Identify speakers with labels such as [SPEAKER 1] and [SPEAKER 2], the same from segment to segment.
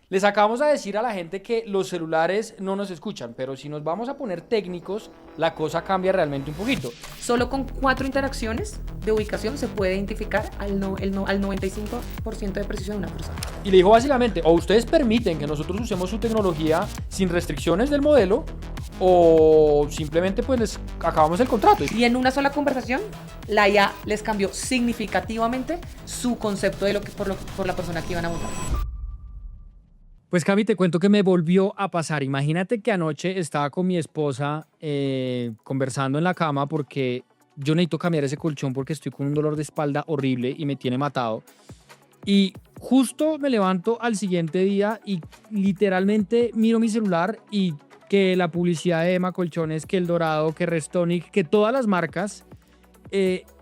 [SPEAKER 1] Les acabamos de decir a la gente que los celulares no nos escuchan, pero si nos vamos a poner técnicos, la cosa cambia realmente un poquito.
[SPEAKER 2] Solo con 4 interacciones de ubicación se puede identificar al 95% de precisión de una persona.
[SPEAKER 1] Y le dijo básicamente, o ustedes permiten que nosotros usemos su tecnología sin restricciones del modelo, o simplemente pues les acabamos el contrato.
[SPEAKER 2] Y en una sola conversación, la IA les cambió significativamente su concepto de por la persona que iban a votar.
[SPEAKER 1] Pues Cami, te cuento que me volvió a pasar. Imagínate que anoche estaba con mi esposa conversando en la cama porque yo necesito cambiar ese colchón porque estoy con un dolor de espalda horrible y me tiene matado. Y justo me levanto al siguiente día y literalmente miro mi celular y que la publicidad de Emma Colchones, que El Dorado, que Restonic, que todas las marcas,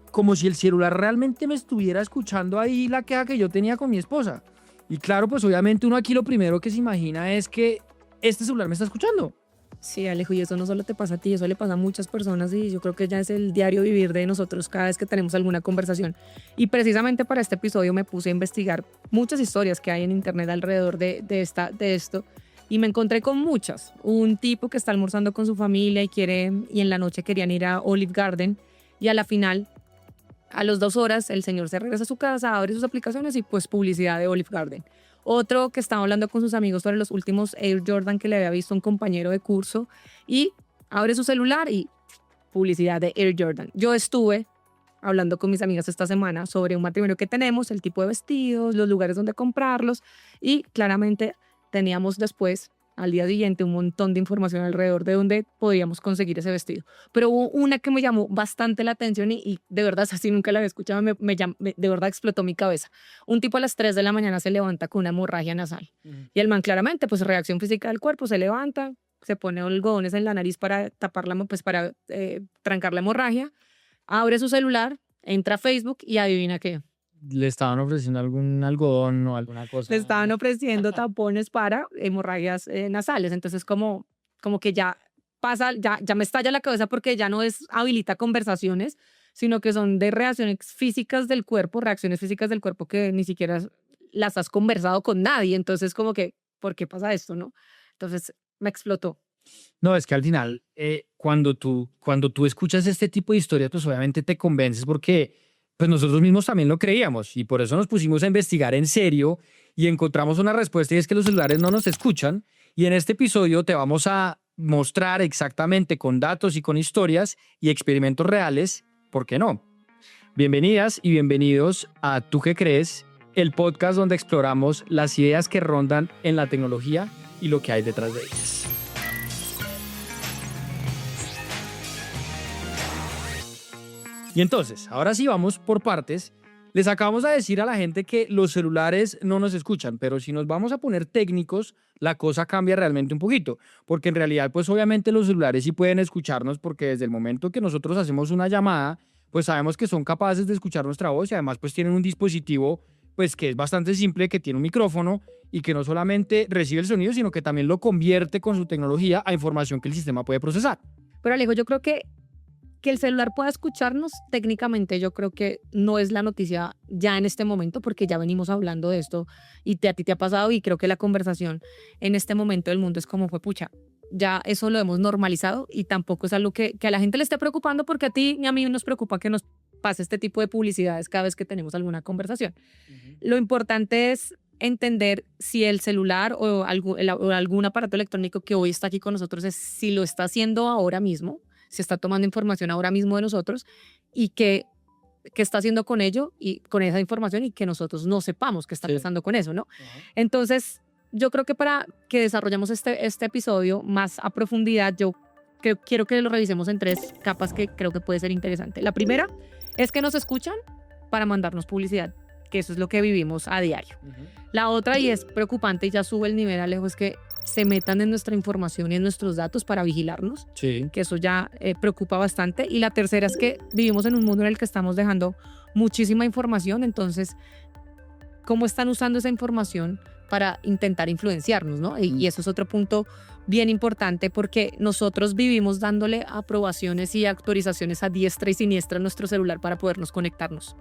[SPEAKER 1] como si el celular realmente me estuviera escuchando ahí la queja que yo tenía con mi esposa. Y claro, pues obviamente uno aquí lo primero que se imagina es que este celular me está escuchando.
[SPEAKER 2] Sí, Alejo, y eso no solo te pasa a ti, eso le pasa a muchas personas y yo creo que ya es el diario vivir de nosotros cada vez que tenemos alguna conversación. Y precisamente para este episodio me puse a investigar muchas historias que hay en internet alrededor de esto y me encontré con muchas. Un tipo que está almorzando con su familia y en la noche querían ir a Olive Garden y a la final, a las 2 horas, el señor se regresa a su casa, abre sus aplicaciones y pues publicidad de Olive Garden. Otro que estaba hablando con sus amigos sobre los últimos Air Jordan que le había visto un compañero de curso y abre su celular y publicidad de Air Jordan. Yo estuve hablando con mis amigas esta semana sobre un matrimonio que tenemos, el tipo de vestidos, los lugares donde comprarlos y claramente teníamos después, al día siguiente, un montón de información alrededor de dónde podíamos conseguir ese vestido. Pero hubo una que me llamó bastante la atención y de verdad, así nunca la había escuchado, de verdad explotó mi cabeza. Un tipo a las 3 de la mañana se levanta con una hemorragia nasal. Y el man claramente, pues reacción física del cuerpo, se levanta, se pone algodones en la nariz para taparla, pues para trancar la hemorragia, abre su celular, entra a Facebook y adivina qué.
[SPEAKER 1] Le estaban ofreciendo algún algodón o alguna cosa.
[SPEAKER 2] Le estaban ofreciendo tampones para hemorragias nasales. Entonces, como que ya pasa, ya me estalla la cabeza porque ya no es habilita conversaciones, sino que son de reacciones físicas del cuerpo que ni siquiera las has conversado con nadie. Entonces, como que, ¿por qué pasa esto, no? Entonces, me explotó.
[SPEAKER 1] No, es que al final, cuando tú escuchas este tipo de historias, pues obviamente te convences porque pues nosotros mismos también lo creíamos y por eso nos pusimos a investigar en serio y encontramos una respuesta y es que los celulares no nos escuchan y en este episodio te vamos a mostrar exactamente con datos y con historias y experimentos reales, ¿por qué no? Bienvenidas y bienvenidos a ¿Tú qué crees? El podcast donde exploramos las ideas que rondan en la tecnología y lo que hay detrás de ellas. Y entonces, ahora sí vamos por partes. Les acabamos de decir a la gente que los celulares no nos escuchan, pero si nos vamos a poner técnicos, la cosa cambia realmente un poquito, porque en realidad, pues obviamente los celulares sí pueden escucharnos porque desde el momento que nosotros hacemos una llamada, pues sabemos que son capaces de escuchar nuestra voz y además pues tienen un dispositivo pues que es bastante simple, que tiene un micrófono y que no solamente recibe el sonido, sino que también lo convierte con su tecnología a información que el sistema puede procesar.
[SPEAKER 2] Pero Alejo, yo creo que el celular pueda escucharnos, técnicamente yo creo que no es la noticia ya en este momento, porque ya venimos hablando de esto y a ti te ha pasado y creo que la conversación en este momento del mundo es como fue, pucha, ya eso lo hemos normalizado y tampoco es algo que a la gente le esté preocupando porque a ti y a mí nos preocupa que nos pase este tipo de publicidades cada vez que tenemos alguna conversación. Lo importante es entender si el celular o algún aparato electrónico que hoy está aquí con nosotros si lo está haciendo ahora mismo, se está tomando información ahora mismo de nosotros y qué está haciendo con ello y con esa información y que nosotros no sepamos qué está pasando con eso, ¿no? Entonces, yo creo que para que desarrollemos este episodio más a profundidad, quiero que lo revisemos en 3 capas que creo que puede ser interesante. La primera es que nos escuchan para mandarnos publicidad, que eso es lo que vivimos a diario. La otra, y es preocupante y ya sube el nivel, Alejo, es que se metan en nuestra información y en nuestros datos para vigilarnos, que eso ya preocupa bastante. Y la tercera es que vivimos en un mundo en el que estamos dejando muchísima información, entonces, ¿cómo están usando esa información para intentar influenciarnos, ¿no? Y eso es otro punto bien importante porque nosotros vivimos dándole aprobaciones y autorizaciones a diestra y siniestra a nuestro celular para podernos conectarnos.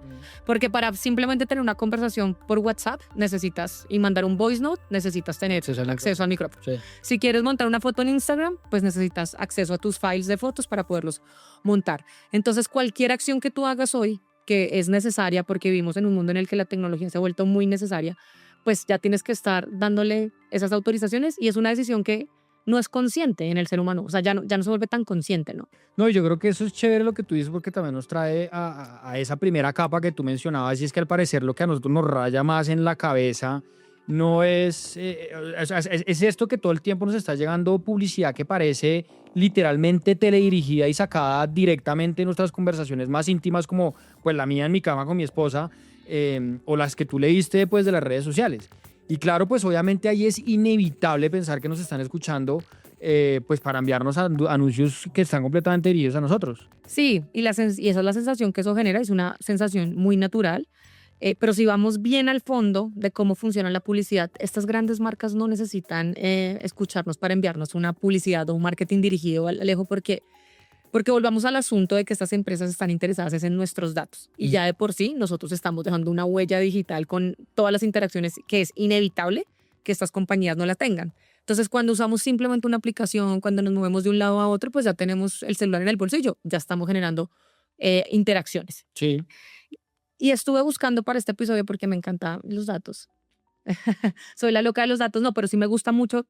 [SPEAKER 2] Porque para simplemente tener una conversación por WhatsApp necesitas, y mandar un voice note, necesitas tener acceso al micrófono.
[SPEAKER 1] Sí.
[SPEAKER 2] Si quieres montar una foto en Instagram, pues necesitas acceso a tus files de fotos para poderlos montar. Entonces, cualquier acción que tú hagas hoy, que es necesaria porque vivimos en un mundo en el que la tecnología se ha vuelto muy necesaria, pues ya tienes que estar dándole esas autorizaciones y es una decisión que no es consciente en el ser humano, o sea, ya no se vuelve tan consciente, ¿no?
[SPEAKER 1] No, y yo creo que eso es chévere lo que tú dices porque también nos trae a esa primera capa que tú mencionabas y es que al parecer lo que a nosotros nos raya más en la cabeza no es esto que todo el tiempo nos está llegando publicidad que parece literalmente teledirigida y sacada directamente de nuestras conversaciones más íntimas como pues la mía en mi cama con mi esposa o las que tú leíste pues de las redes sociales. Y claro, pues obviamente ahí es inevitable pensar que nos están escuchando pues para enviarnos anuncios que están completamente dirigidos a nosotros.
[SPEAKER 2] Sí, y esa es la sensación que eso genera, es una sensación muy natural. Pero si vamos bien al fondo de cómo funciona la publicidad, estas grandes marcas no necesitan escucharnos para enviarnos una publicidad o un marketing dirigido, Alejo, porque volvamos al asunto de que estas empresas están interesadas es en nuestros datos. Y ya de por sí nosotros estamos dejando una huella digital con todas las interacciones que es inevitable que estas compañías no la tengan. Entonces, cuando usamos simplemente una aplicación, cuando nos movemos de un lado a otro, pues ya tenemos el celular en el bolsillo, ya estamos generando interacciones.
[SPEAKER 1] Sí.
[SPEAKER 2] Y estuve buscando para este episodio porque me encantan los datos. Soy la loca de los datos, no, pero sí me gusta mucho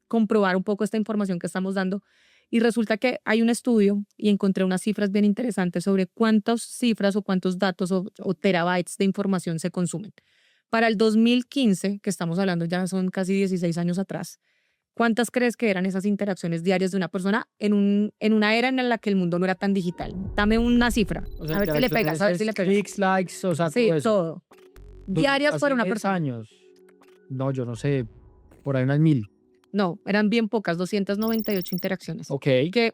[SPEAKER 2] comprobar un poco esta información que estamos dando. Y resulta que hay un estudio y encontré unas cifras bien interesantes sobre cuántas cifras o cuántos datos o terabytes de información se consumen. Para el 2015, que estamos hablando ya son casi 16 años atrás, ¿cuántas crees que eran esas interacciones diarias de una persona en una era en la que el mundo no era tan digital? Dame una cifra.
[SPEAKER 1] O sea,
[SPEAKER 2] A ver si le pegas, a ver si le pegas.
[SPEAKER 1] clics, likes, o sea,
[SPEAKER 2] Sí,
[SPEAKER 1] todo eso.
[SPEAKER 2] todo. Diarias
[SPEAKER 1] Hace
[SPEAKER 2] para una
[SPEAKER 1] 10
[SPEAKER 2] persona.
[SPEAKER 1] años. No, yo no sé, por ahí unas 1000.
[SPEAKER 2] No, eran bien pocas, 298 interacciones.
[SPEAKER 1] Ok.
[SPEAKER 2] Que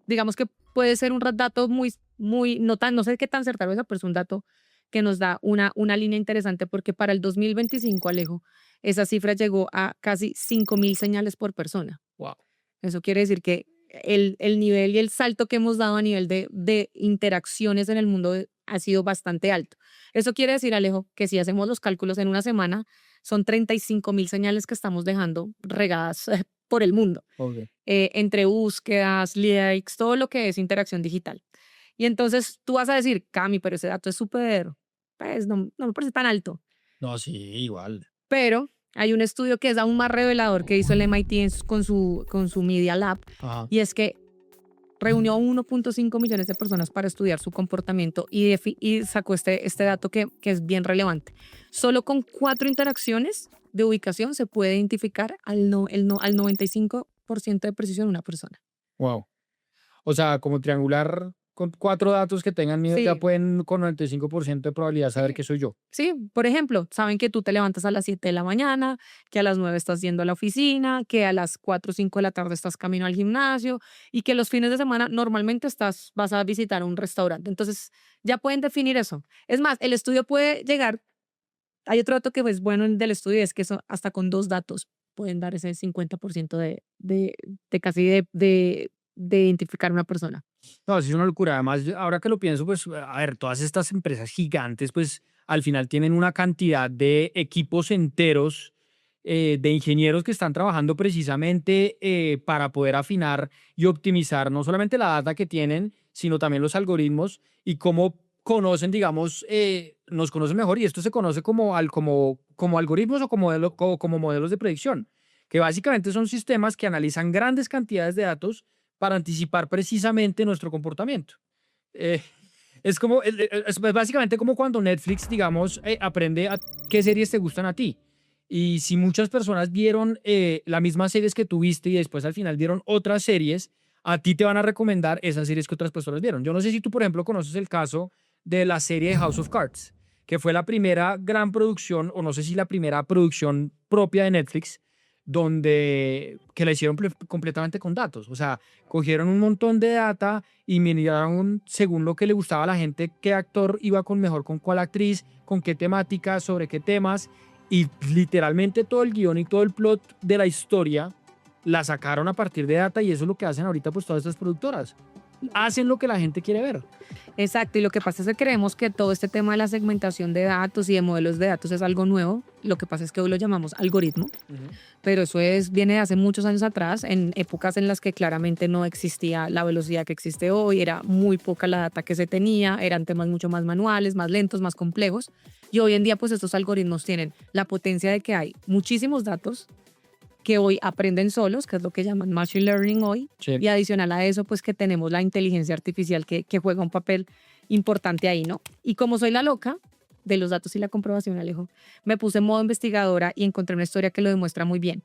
[SPEAKER 2] digamos que puede ser un dato muy, no sé qué tan certero es, pero es un dato que nos da una línea interesante porque para el 2025, Alejo, esa cifra llegó a casi 5.000 señales por persona.
[SPEAKER 1] Wow.
[SPEAKER 2] Eso quiere decir que el nivel y el salto que hemos dado a nivel de interacciones en el mundo ha sido bastante alto. Eso quiere decir, Alejo, que si hacemos los cálculos en una semana, son 35.000 señales que estamos dejando regadas por el mundo,
[SPEAKER 1] Okay.
[SPEAKER 2] entre búsquedas, likes, todo lo que es interacción digital. Y entonces tú vas a decir, Cami, pero ese dato es súper, pues no me parece tan alto.
[SPEAKER 1] No, sí, igual.
[SPEAKER 2] Pero hay un estudio que es aún más revelador que hizo el MIT con su Media Lab,
[SPEAKER 1] Ajá.
[SPEAKER 2] y es que reunió a 1.5 millones de personas para estudiar su comportamiento y sacó este dato que es bien relevante. Solo con 4 interacciones de ubicación se puede identificar al 95% de precisión una persona.
[SPEAKER 1] Wow. O sea, como triangular con 4 datos que tengan miedo, ya
[SPEAKER 2] Sí.
[SPEAKER 1] pueden con 95% de probabilidad saber
[SPEAKER 2] Sí.
[SPEAKER 1] que soy yo.
[SPEAKER 2] Sí, por ejemplo, saben que tú te levantas a las 7 de la mañana, que a las 9 estás yendo a la oficina, que a las 4 o 5 de la tarde estás camino al gimnasio y que los fines de semana normalmente vas a visitar un restaurante. Entonces, ya pueden definir eso. Es más, el estudio puede llegar, hay otro dato que es bueno del estudio, es que eso, hasta con 2 datos pueden dar ese 50% de casi de identificar una persona.
[SPEAKER 1] No, sí es una locura. Además, ahora que lo pienso, pues, a ver, todas estas empresas gigantes, pues, al final tienen una cantidad de equipos enteros de ingenieros que están trabajando precisamente para poder afinar y optimizar no solamente la data que tienen, sino también los algoritmos y cómo conocen, digamos, nos conocen mejor. Y esto se conoce como algoritmos o como modelos de predicción, que básicamente son sistemas que analizan grandes cantidades de datos para anticipar precisamente nuestro comportamiento. Eh, es básicamente como cuando Netflix, digamos, aprende a qué series te gustan a ti. Y si muchas personas vieron las mismas series que tuviste y después al final vieron otras series, a ti te van a recomendar esas series que otras personas vieron. Yo no sé si tú, por ejemplo, conoces el caso de la serie de House of Cards, que fue la primera gran producción, o no sé si la primera producción propia de Netflix, donde que la hicieron completamente con datos. O sea, cogieron un montón de data y miraron según lo que le gustaba a la gente, qué actor iba con mejor con cuál actriz, con qué temática, sobre qué temas. Y literalmente todo el guión y todo el plot de la historia la sacaron a partir de data y eso es lo que hacen ahorita pues todas estas productoras. Hacen lo que la gente quiere ver.
[SPEAKER 2] Exacto, y lo que pasa es que creemos que todo este tema de la segmentación de datos y de modelos de datos es algo nuevo. Lo que pasa es que hoy lo llamamos algoritmo, pero eso viene de hace muchos años atrás, en épocas en las que claramente no existía la velocidad que existe hoy, era muy poca la data que se tenía, eran temas mucho más manuales, más lentos, más complejos. Y hoy en día, pues estos algoritmos tienen la potencia de que hay muchísimos datos que hoy aprenden solos, que es lo que llaman machine learning hoy,
[SPEAKER 1] Sí.
[SPEAKER 2] y adicional a eso, pues que tenemos la inteligencia artificial que juega un papel importante ahí, ¿no? Y como soy la loca de los datos y la comprobación, Alejo, me puse en modo investigadora y encontré una historia que lo demuestra muy bien.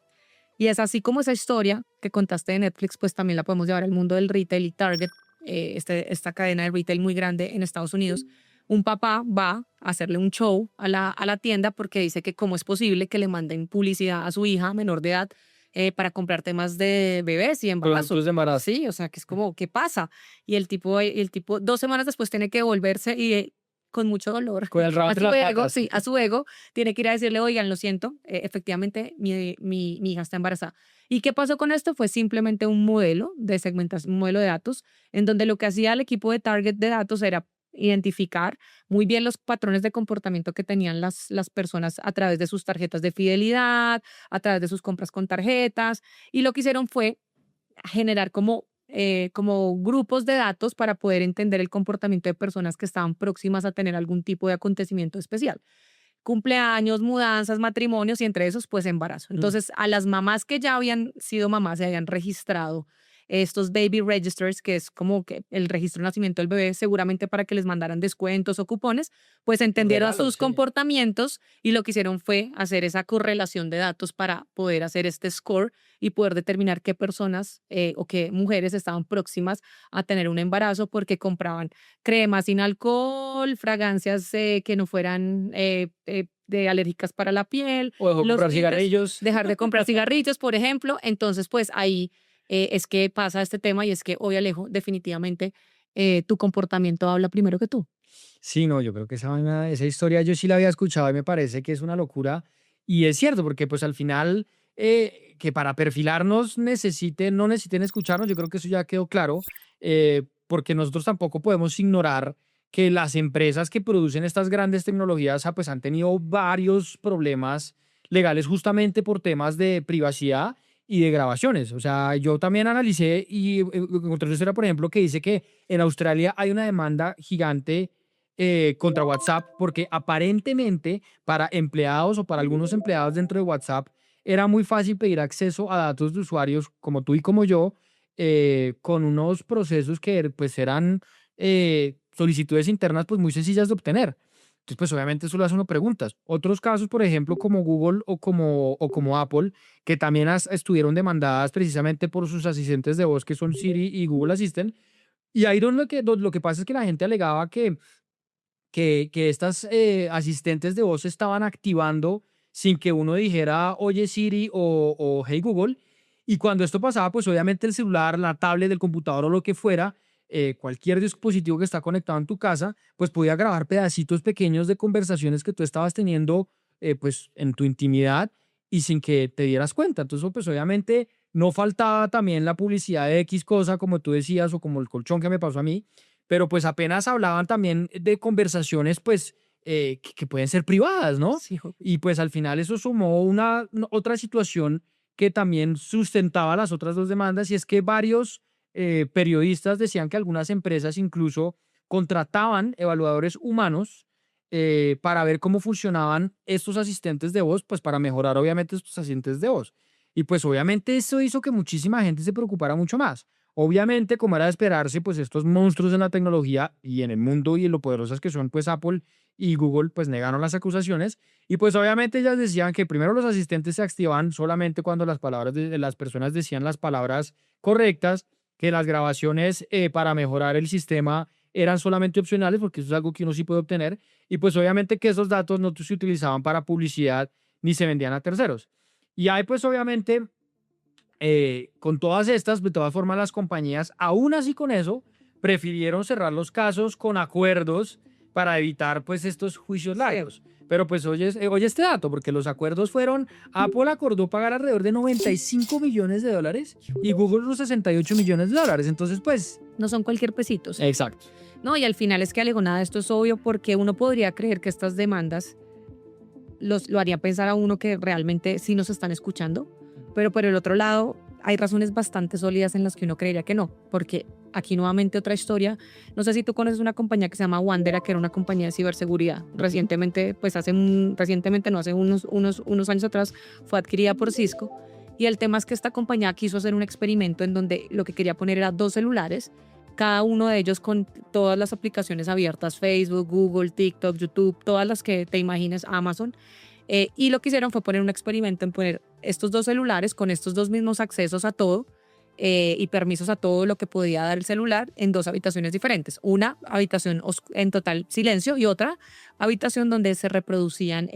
[SPEAKER 2] Y es así como esa historia que contaste de Netflix, pues también la podemos llevar al mundo del retail y Target, esta cadena de retail muy grande en Estados Unidos. Un papá va a hacerle un show a la tienda porque dice que cómo es posible que le manden publicidad a su hija menor de edad para comprar temas de bebés y embarazo.
[SPEAKER 1] Productos de embarazo.
[SPEAKER 2] Sí, o sea, que es como, ¿qué pasa? Y el tipo 2 semanas después tiene que volverse y con mucho dolor
[SPEAKER 1] Con el rabo
[SPEAKER 2] a
[SPEAKER 1] entre
[SPEAKER 2] su
[SPEAKER 1] las
[SPEAKER 2] ego,
[SPEAKER 1] patas.
[SPEAKER 2] sí, a su ego, tiene que ir a decirle, oigan, lo siento, efectivamente mi hija está embarazada. ¿Y qué pasó con esto? Fue simplemente un modelo de segmentación, un modelo de datos, en donde lo que hacía el equipo de Target de datos era identificar muy bien los patrones de comportamiento que tenían las personas a través de sus tarjetas de fidelidad, a través de sus compras con tarjetas, y lo que hicieron fue generar como grupos de datos para poder entender el comportamiento de personas que estaban próximas a tener algún tipo de acontecimiento especial. Cumpleaños, mudanzas, matrimonios y entre esos, pues embarazo. Entonces, a las mamás que ya habían sido mamás, se habían registrado estos baby registers, que es como que el registro de nacimiento del bebé, seguramente para que les mandaran descuentos o cupones, pues entendieron
[SPEAKER 1] Regalos,
[SPEAKER 2] sus
[SPEAKER 1] sí.
[SPEAKER 2] comportamientos y lo que hicieron fue hacer esa correlación de datos para poder hacer este score y poder determinar qué personas o qué mujeres estaban próximas a tener un embarazo porque compraban cremas sin alcohol, fragancias que no fueran de alérgicas para la piel,
[SPEAKER 1] O dejó
[SPEAKER 2] los
[SPEAKER 1] comprar
[SPEAKER 2] tintes,
[SPEAKER 1] cigarrillos.
[SPEAKER 2] dejar de comprar cigarrillos, por ejemplo. Entonces, pues ahí es que pasa este tema y es que hoy, Alejo, definitivamente tu comportamiento habla primero que tú.
[SPEAKER 1] Sí, no, yo creo que esa historia yo sí la había escuchado y me parece que es una locura. Y es cierto, porque pues al final, que para perfilarnos no necesiten escucharnos, yo creo que eso ya quedó claro, porque nosotros tampoco podemos ignorar que las empresas que producen estas grandes tecnologías pues han tenido varios problemas legales justamente por temas de privacidad y de grabaciones. O sea, yo también analicé y encontré una historia, por ejemplo, que dice que en Australia hay una demanda gigante contra WhatsApp, porque aparentemente para empleados o para algunos empleados dentro de WhatsApp era muy fácil pedir acceso a datos de usuarios como tú y como yo, con unos procesos que pues eran solicitudes internas pues muy sencillas de obtener. Entonces, pues obviamente eso lo hace uno preguntas. Otros casos, por ejemplo, como Google o como Apple, que también estuvieron demandadas precisamente por sus asistentes de voz, que son Siri y Google Assistant. Y ahí lo que pasa es que la gente alegaba que estas asistentes de voz se estaban activando sin que uno dijera, oye Siri o hey Google. Y cuando esto pasaba, pues obviamente el celular, la tablet, el computador o lo que fuera, cualquier dispositivo que está conectado en tu casa, pues podía grabar pedacitos pequeños de conversaciones que tú estabas teniendo pues en tu intimidad y sin que te dieras cuenta. Entonces, pues obviamente no faltaba también la publicidad de X cosa, como tú decías, o como el colchón que me pasó a mí, pero pues apenas hablaban también de conversaciones pues que pueden ser privadas, ¿no?
[SPEAKER 2] Sí, jo-
[SPEAKER 1] Y pues al final eso sumó otra situación que también sustentaba las otras dos demandas y es que varios periodistas decían que algunas empresas incluso contrataban evaluadores humanos para ver cómo funcionaban estos asistentes de voz, pues para mejorar obviamente estos asistentes de voz. Y pues obviamente eso hizo que muchísima gente se preocupara mucho más. Obviamente, como era de esperarse, pues estos monstruos en la tecnología y en el mundo y lo poderosas que son, pues Apple y Google, pues negaron las acusaciones. Y pues obviamente ellas decían que primero los asistentes se activaban solamente cuando las palabras de las personas decían las palabras correctas, que las grabaciones para mejorar el sistema eran solamente opcionales, porque eso es algo que uno sí puede obtener. Y pues obviamente que esos datos no se utilizaban para publicidad ni se vendían a terceros. Y ahí pues obviamente con todas estas, de todas formas, las compañías, aún así con eso, prefirieron cerrar los casos con acuerdos para evitar pues estos juicios largos. Pero pues oye este dato, porque los acuerdos fueron, Apple acordó pagar alrededor de 95 millones de dólares y Google los 68 millones de dólares. Entonces pues...
[SPEAKER 2] No son cualquier pesitos.
[SPEAKER 1] Exacto.
[SPEAKER 2] No, y al final es que alegó nada, esto es obvio porque uno podría creer que estas demandas lo haría pensar a uno que realmente sí nos están escuchando, pero por el otro lado hay razones bastante sólidas en las que uno creería que no, porque aquí nuevamente otra historia, no sé si tú conoces una compañía que se llama Wandera, que era una compañía de ciberseguridad, recientemente no, hace unos años atrás fue adquirida por Cisco, y el tema es que esta compañía quiso hacer un experimento en donde lo que quería poner era 2 celulares, cada uno de ellos con todas las aplicaciones abiertas, Facebook, Google, TikTok, YouTube, todas las que te imagines, Amazon. Y lo que hicieron fue poner un experimento en poner estos 2 celulares con estos 2 mismos accesos a todo y permisos a todo lo que podía dar el celular en 2 habitaciones diferentes. Una habitación en total silencio y otra habitación donde se reproducían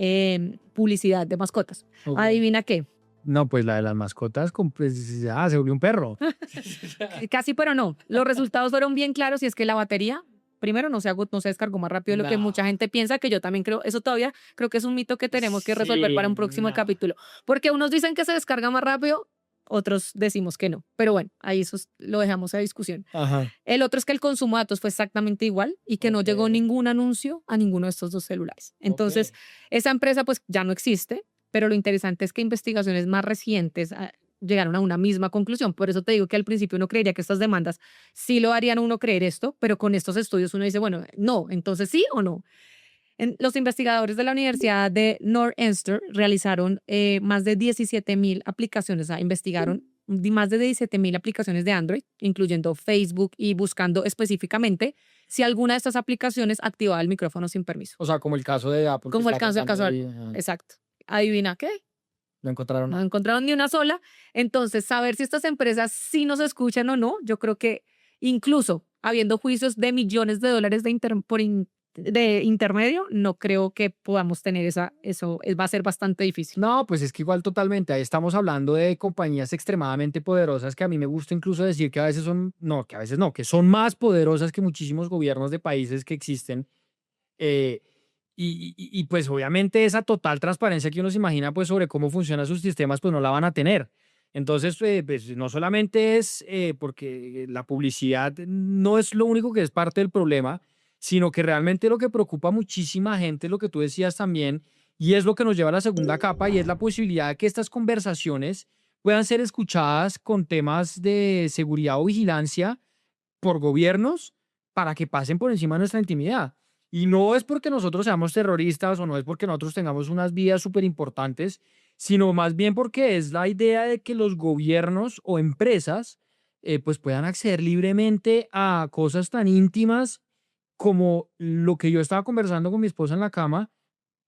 [SPEAKER 2] publicidad de mascotas.
[SPEAKER 1] Okay.
[SPEAKER 2] ¿Adivina qué?
[SPEAKER 1] No, pues la de las mascotas, pues, se volvió un perro.
[SPEAKER 2] Casi, pero no. Los resultados fueron bien claros y es que la batería, primero, no se descargó más rápido de lo que mucha gente piensa, que yo también creo, eso todavía creo que es un mito que tenemos que resolver para un próximo capítulo. Porque unos dicen que se descarga más rápido, otros decimos que no. Pero bueno, ahí eso lo dejamos a discusión.
[SPEAKER 1] Ajá.
[SPEAKER 2] El otro es que el consumo de datos fue exactamente igual y que no llegó ningún anuncio a ninguno de estos 2 celulares. Entonces, esa empresa pues ya no existe. Pero lo interesante es que investigaciones más recientes llegaron a una misma conclusión. Por eso te digo que al principio uno creería que estas demandas sí lo harían a uno creer esto, pero con estos estudios uno dice, bueno, no, entonces sí o no. Los investigadores de la Universidad de Northeastern realizaron más de 17,000 aplicaciones, investigaron más de 17,000 aplicaciones de Android, incluyendo Facebook, y buscando específicamente si alguna de estas aplicaciones activaba el micrófono sin permiso.
[SPEAKER 1] O sea, como el caso de Apple.
[SPEAKER 2] Como el caso de exacto. ¿Adivina qué?
[SPEAKER 1] No encontraron
[SPEAKER 2] nada. No encontraron ni una sola. Entonces, saber si estas empresas sí nos escuchan o no, yo creo que incluso habiendo juicios de millones de dólares de intermedio, no creo que podamos tener eso va a ser bastante difícil.
[SPEAKER 1] No, pues es que igual totalmente, ahí estamos hablando de compañías extremadamente poderosas que a mí me gusta incluso decir que a veces que son más poderosas que muchísimos gobiernos de países que existen. Y pues obviamente esa total transparencia que uno se imagina pues sobre cómo funcionan sus sistemas pues no la van a tener. Entonces pues no solamente es porque la publicidad no es lo único que es parte del problema, sino que realmente lo que preocupa a muchísima gente es lo que tú decías también, y es lo que nos lleva a la segunda capa, y es la posibilidad de que estas conversaciones puedan ser escuchadas con temas de seguridad o vigilancia por gobiernos para que pasen por encima de nuestra intimidad. Y no es porque nosotros seamos terroristas o no es porque nosotros tengamos unas vidas súper importantes, sino más bien porque es la idea de que los gobiernos o empresas pues puedan acceder libremente a cosas tan íntimas como lo que yo estaba conversando con mi esposa en la cama,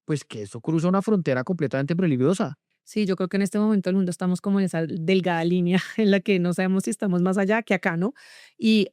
[SPEAKER 1] pues que eso cruza una frontera completamente peligrosa.
[SPEAKER 2] Sí, yo creo que en este momento el mundo estamos como en esa delgada línea en la que no sabemos si estamos más allá que acá, ¿no? Y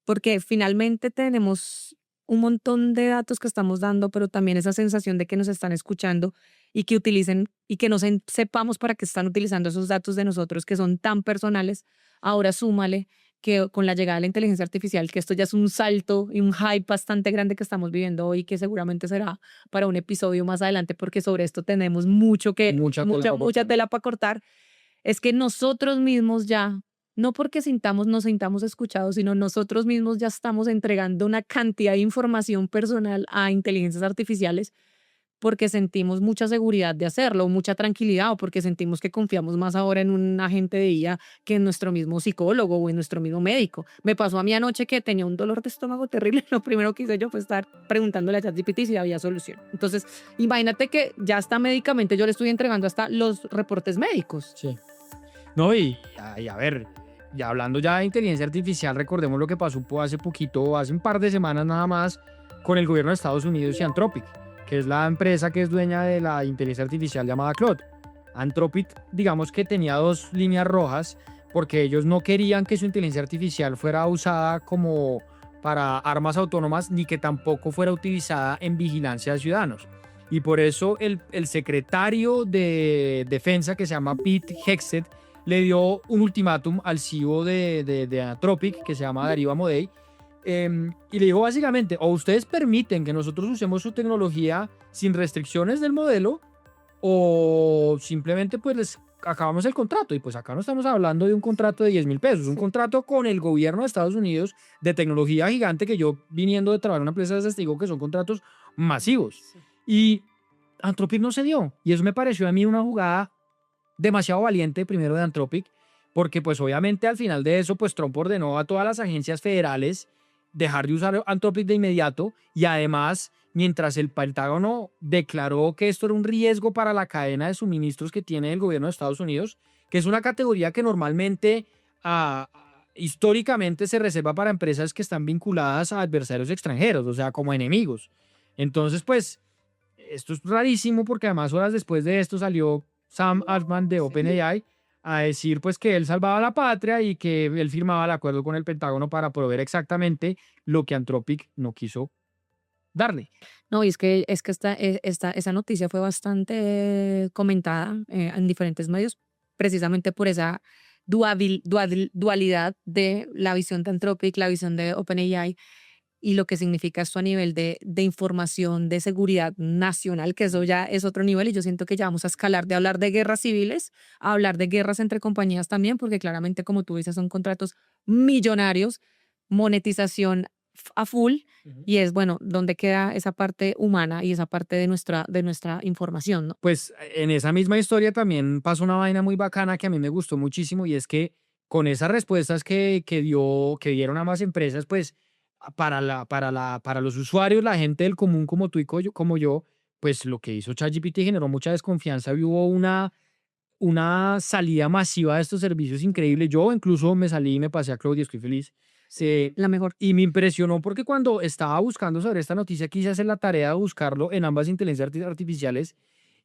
[SPEAKER 2] porque finalmente tenemos un montón de datos que estamos dando, pero también esa sensación de que nos están escuchando y que utilicen y que no sepamos para qué están utilizando esos datos de nosotros que son tan personales. Ahora súmale que con la llegada de la inteligencia artificial, que esto ya es un salto y un hype bastante grande que estamos viviendo hoy, que seguramente será para un episodio más adelante, porque sobre esto tenemos mucha tela para cortar, es que nosotros mismos ya, no porque nos sintamos escuchados, sino nosotros mismos ya estamos entregando una cantidad de información personal a inteligencias artificiales porque sentimos mucha seguridad de hacerlo, mucha tranquilidad, o porque sentimos que confiamos más ahora en un agente de IA que en nuestro mismo psicólogo o en nuestro mismo médico. Me pasó a mí anoche que tenía un dolor de estómago terrible. Lo primero que hice yo fue estar preguntándole a ChatGPT si había solución. Entonces, imagínate que ya hasta médicamente yo le estoy entregando hasta los reportes médicos.
[SPEAKER 1] Sí. No, y a ver, ya hablando ya de inteligencia artificial, recordemos lo que pasó hace un par de semanas nada más, con el gobierno de Estados Unidos y Anthropic, que es la empresa que es dueña de la inteligencia artificial llamada Claude. Anthropic, digamos que tenía 2 líneas rojas, porque ellos no querían que su inteligencia artificial fuera usada como para armas autónomas, ni que tampoco fuera utilizada en vigilancia de ciudadanos. Y por eso el secretario de Defensa, que se llama Pete Hegseth, le dio un ultimátum al CEO de Anthropic, que se llama Darío Amodei, Y le dijo básicamente, o ustedes permiten que nosotros usemos su tecnología sin restricciones del modelo, o simplemente pues les acabamos el contrato. Y pues acá no estamos hablando de un contrato de 10.000 pesos, un
[SPEAKER 2] Sí,
[SPEAKER 1] contrato con el gobierno de Estados Unidos de tecnología gigante, que yo viniendo de trabajar en una empresa les digo que son contratos masivos.
[SPEAKER 2] sí.
[SPEAKER 1] Y Anthropic no se dio. Y eso me pareció a mí una jugada demasiado valiente primero de Anthropic, porque pues obviamente al final de eso pues Trump ordenó a todas las agencias federales dejar de usar Anthropic de inmediato, y además mientras el Pentágono declaró que esto era un riesgo para la cadena de suministros que tiene el gobierno de Estados Unidos, que es una categoría que normalmente históricamente se reserva para empresas que están vinculadas a adversarios extranjeros, o sea, como enemigos. Entonces, pues, esto es rarísimo porque además horas después de esto salió Sam Altman de
[SPEAKER 2] Sí.
[SPEAKER 1] OpenAI a decir pues que él salvaba la patria y que él firmaba el acuerdo con el Pentágono para proveer exactamente lo que Anthropic no quiso darle.
[SPEAKER 2] No, y es que esa noticia fue bastante comentada en diferentes medios, precisamente por esa dualidad de la visión de Anthropic, la visión de OpenAI y lo que significa esto a nivel de información, de seguridad nacional, que eso ya es otro nivel y yo siento que ya vamos a escalar de hablar de guerras civiles a hablar de guerras entre compañías también, porque claramente, como tú dices, son contratos millonarios, monetización a full
[SPEAKER 1] Ujú.
[SPEAKER 2] y es, bueno, ¿dónde queda esa parte humana y esa parte de nuestra información, ¿no?
[SPEAKER 1] Pues en esa misma historia también pasó una vaina muy bacana que a mí me gustó muchísimo, y es que con esas respuestas que dieron ambas empresas, pues para los usuarios, la gente del común como tú y como yo, pues lo que hizo ChatGPT generó mucha desconfianza y hubo una salida masiva de estos servicios increíble. Yo incluso me salí y me pasé a Claudia, estoy feliz.
[SPEAKER 2] Sí, la mejor.
[SPEAKER 1] Y me impresionó porque cuando estaba buscando sobre esta noticia quise hacer la tarea de buscarlo en ambas inteligencias artificiales,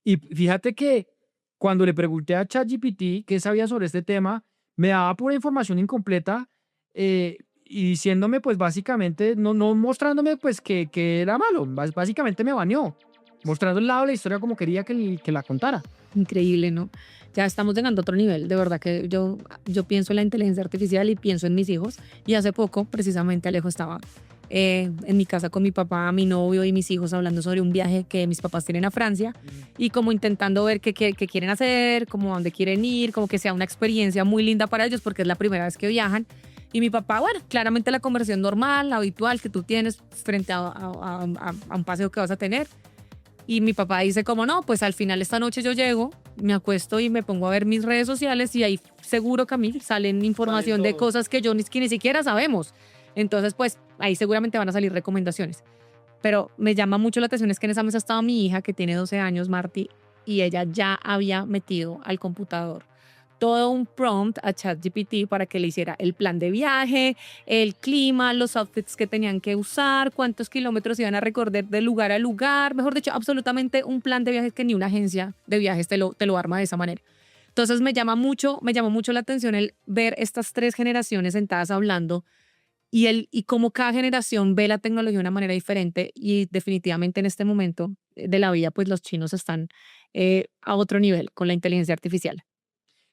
[SPEAKER 1] y fíjate que cuando le pregunté a ChatGPT qué sabía sobre este tema, me daba pura información incompleta, y diciéndome pues básicamente, no mostrándome pues que era malo, básicamente me baneó, mostrando el lado de la historia como quería que la contara.
[SPEAKER 2] Increíble, ¿no? Ya estamos llegando a otro nivel. De verdad que yo pienso en la inteligencia artificial y pienso en mis hijos. Y hace poco, precisamente, Alejo estaba en mi casa con mi papá, mi novio y mis hijos hablando sobre un viaje que mis papás tienen a Francia y como intentando ver qué quieren hacer, como a dónde quieren ir, como que sea una experiencia muy linda para ellos porque es la primera vez que viajan. Y mi papá, bueno, claramente la conversación normal, la habitual que tú tienes frente a un paseo que vas a tener. Y mi papá dice como no, pues al final esta noche yo llego, me acuesto y me pongo a ver mis redes sociales y ahí seguro que a mí salen
[SPEAKER 1] Salen
[SPEAKER 2] información de
[SPEAKER 1] todo.
[SPEAKER 2] cosas que yo ni siquiera sabemos. Entonces, pues ahí seguramente van a salir recomendaciones. Pero me llama mucho la atención es que en esa mesa estaba mi hija que tiene 12 años, Marty, y ella ya había metido al computador todo un prompt a ChatGPT para que le hiciera el plan de viaje, el clima, los outfits que tenían que usar, cuántos kilómetros iban a recorrer de lugar a lugar, mejor dicho, absolutamente un plan de viajes que ni una agencia de viajes te lo arma de esa manera. Entonces me llama mucho la atención el ver estas tres generaciones sentadas hablando y cómo cada generación ve la tecnología de una manera diferente y definitivamente en este momento de la vida, pues los chinos están a otro nivel con la inteligencia artificial.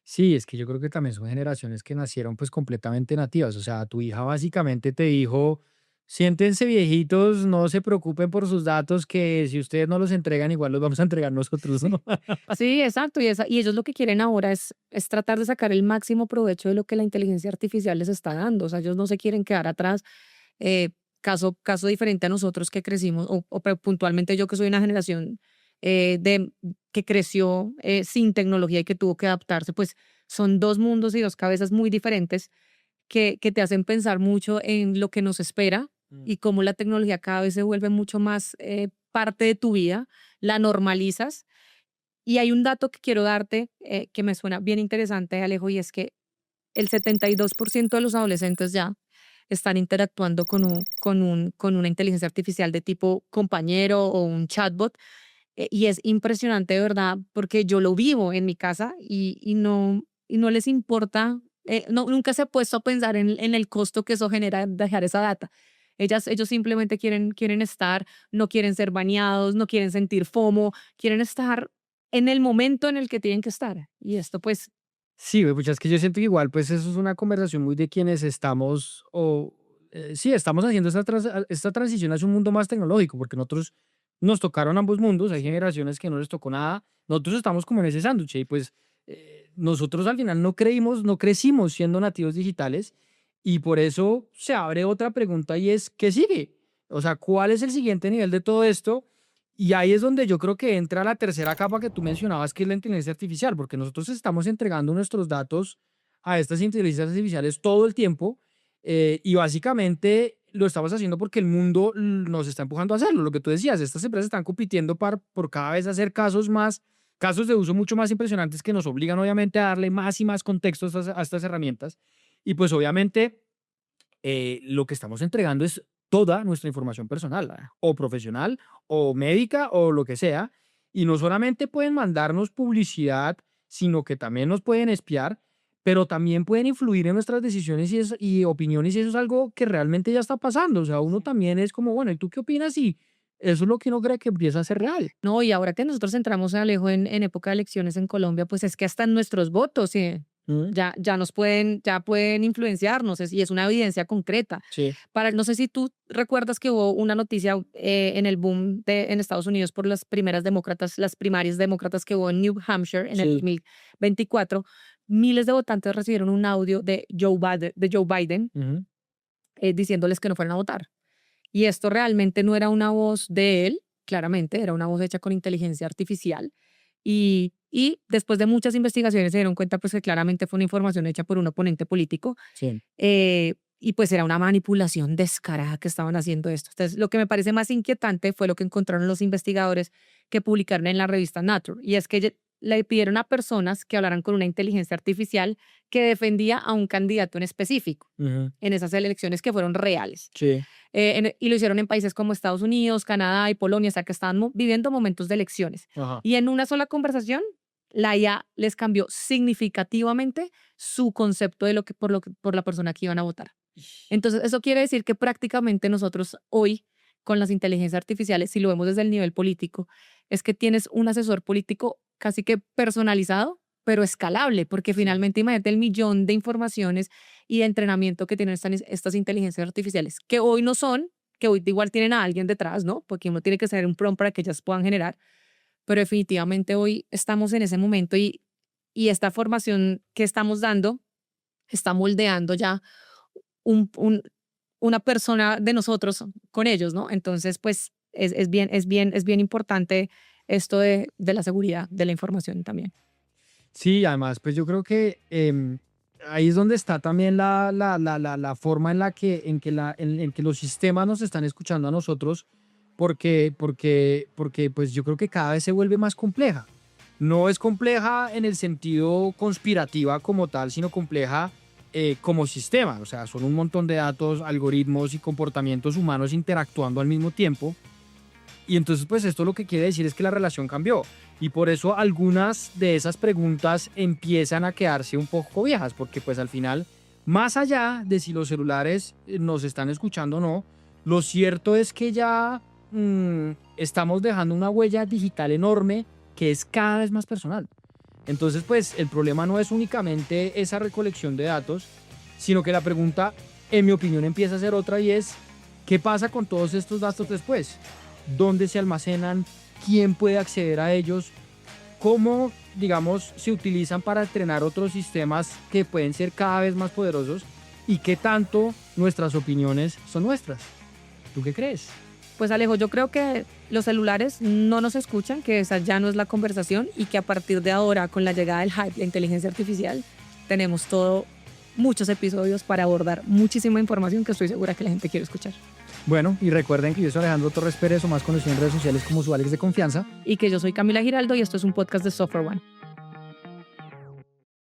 [SPEAKER 1] Sí, es que yo creo que también son generaciones que nacieron pues completamente nativas. O sea, tu hija básicamente te dijo, siéntense viejitos, no se preocupen por sus datos, que si ustedes no los entregan, igual los vamos a entregar nosotros, ¿no?
[SPEAKER 2] Sí, exacto. Y ellos lo que quieren ahora es tratar de sacar el máximo provecho de lo que la inteligencia artificial les está dando. O sea, ellos no se quieren quedar atrás. Caso diferente a nosotros que crecimos, puntualmente yo que soy una generación que creció sin tecnología y que tuvo que adaptarse, pues son dos mundos y dos cabezas muy diferentes que te hacen pensar mucho en lo que nos espera
[SPEAKER 1] Mm.
[SPEAKER 2] y cómo la tecnología cada vez se vuelve mucho más parte de tu vida, la normalizas y hay un dato que quiero darte que me suena bien interesante, Alejo, y es que el 72% de los adolescentes ya están interactuando con una inteligencia artificial de tipo compañero o un chatbot. Y es impresionante, de verdad, porque yo lo vivo en mi casa y no les importa, nunca se ha puesto a pensar en el costo que eso genera dejar esa data. Ellos simplemente quieren estar, no quieren ser baneados, no quieren sentir FOMO, quieren estar en el momento en el que tienen que estar. Y esto pues,
[SPEAKER 1] Sí, güey, pues es que yo siento que igual, pues eso es una conversación muy de quienes estamos o sí, estamos haciendo esta transición hacia un mundo más tecnológico, porque nosotros nos tocaron ambos mundos, hay generaciones que no les tocó nada, nosotros estamos como en ese sándwich y pues nosotros al final no crecimos siendo nativos digitales y por eso se abre otra pregunta y es, ¿qué sigue? O sea, ¿cuál es el siguiente nivel de todo esto? Y ahí es donde yo creo que entra la tercera capa que tú mencionabas, que es la inteligencia artificial, porque nosotros estamos entregando nuestros datos a estas inteligencias artificiales todo el tiempo y básicamente lo estamos haciendo porque el mundo nos está empujando a hacerlo. Lo que tú decías, estas empresas están compitiendo por cada vez hacer casos de uso mucho más impresionantes que nos obligan obviamente a darle más y más contexto a estas herramientas. Y pues obviamente lo que estamos entregando es toda nuestra información personal, o profesional, o médica, o lo que sea. Y no solamente pueden mandarnos publicidad, sino que también nos pueden espiar, pero también pueden influir en nuestras decisiones y opiniones, y eso es algo que realmente ya está pasando. O sea, uno también es como, bueno, ¿y tú qué opinas? Y eso es lo que uno cree que empieza a ser real.
[SPEAKER 2] No, y ahora que nosotros entramos, Alejo, en época de elecciones en Colombia, pues es que hasta en nuestros votos
[SPEAKER 1] Mm.
[SPEAKER 2] ya pueden influenciarnos y es una evidencia concreta.
[SPEAKER 1] Sí,
[SPEAKER 2] No sé si tú recuerdas que hubo una noticia en el boom en Estados Unidos por las las primarias demócratas que hubo en New Hampshire en el
[SPEAKER 1] sí.
[SPEAKER 2] 2024. Miles de votantes recibieron un audio de Joe Biden
[SPEAKER 1] Ujú.
[SPEAKER 2] diciéndoles que no fueran a votar. Y esto realmente no era una voz de él, claramente, era una voz hecha con inteligencia artificial. Y después de muchas investigaciones se dieron cuenta pues que claramente fue una información hecha por un oponente político
[SPEAKER 1] Sí.
[SPEAKER 2] y pues era una manipulación descarada que estaban haciendo esto. Entonces, lo que me parece más inquietante fue lo que encontraron los investigadores que publicaron en la revista Nature, y es que le pidieron a personas que hablaran con una inteligencia artificial que defendía a un candidato en específico
[SPEAKER 1] Ujú.
[SPEAKER 2] en esas elecciones que fueron reales.
[SPEAKER 1] Sí.
[SPEAKER 2] Y lo hicieron en países como Estados Unidos, Canadá y Polonia, o sea que estaban viviendo momentos de elecciones.
[SPEAKER 1] Ajá.
[SPEAKER 2] Y en una sola conversación, la IA les cambió significativamente su concepto de por la persona que iban a votar. Entonces, eso quiere decir que prácticamente nosotros hoy, con las inteligencias artificiales, si lo vemos desde el nivel político, es que tienes un asesor político casi que personalizado, pero escalable, porque
[SPEAKER 1] Sí.
[SPEAKER 2] finalmente imagínate el millón de informaciones y de entrenamiento que tienen estas inteligencias artificiales, que hoy no son, que hoy igual tienen a alguien detrás, ¿no? Porque uno tiene que hacer un prompt para que ellas puedan generar, pero definitivamente hoy estamos en ese momento y esta formación que estamos dando está moldeando ya un, un- una persona de nosotros con ellos, ¿no? Entonces, pues es bien importante esto de la seguridad de la información también.
[SPEAKER 1] Sí, además, pues yo creo que ahí es donde está también la forma en que los sistemas nos están escuchando a nosotros, porque pues yo creo que cada vez se vuelve más compleja. No es compleja en el sentido conspirativa como tal, sino compleja como sistema. O sea, son un montón de datos, algoritmos y comportamientos humanos interactuando al mismo tiempo. Y entonces, pues esto lo que quiere decir es que la relación cambió. Y por eso algunas de esas preguntas empiezan a quedarse un poco viejas, porque pues al final, más allá de si los celulares nos están escuchando o no, lo cierto es que ya estamos dejando una huella digital enorme que es cada vez más personal. Entonces, pues el problema no es únicamente esa recolección de datos, sino que la pregunta, en mi opinión, empieza a ser otra y es, ¿qué pasa con todos estos datos después? ¿Dónde se almacenan? ¿Quién puede acceder a ellos? ¿Cómo, digamos, se utilizan para entrenar otros sistemas que pueden ser cada vez más poderosos? ¿Y qué tanto nuestras opiniones son nuestras? ¿Tú qué crees?
[SPEAKER 2] Pues Alejo, yo creo que los celulares no nos escuchan, que esa ya no es la conversación y que a partir de ahora, con la llegada del hype, la inteligencia artificial, tenemos muchos episodios para abordar muchísima información que estoy segura que la gente quiere escuchar.
[SPEAKER 1] Bueno, y recuerden que yo soy Alejandro Torres Pérez, o más conocido en redes sociales como su Alex de confianza.
[SPEAKER 2] Y que yo soy Camila Giraldo y esto es un podcast de Software One.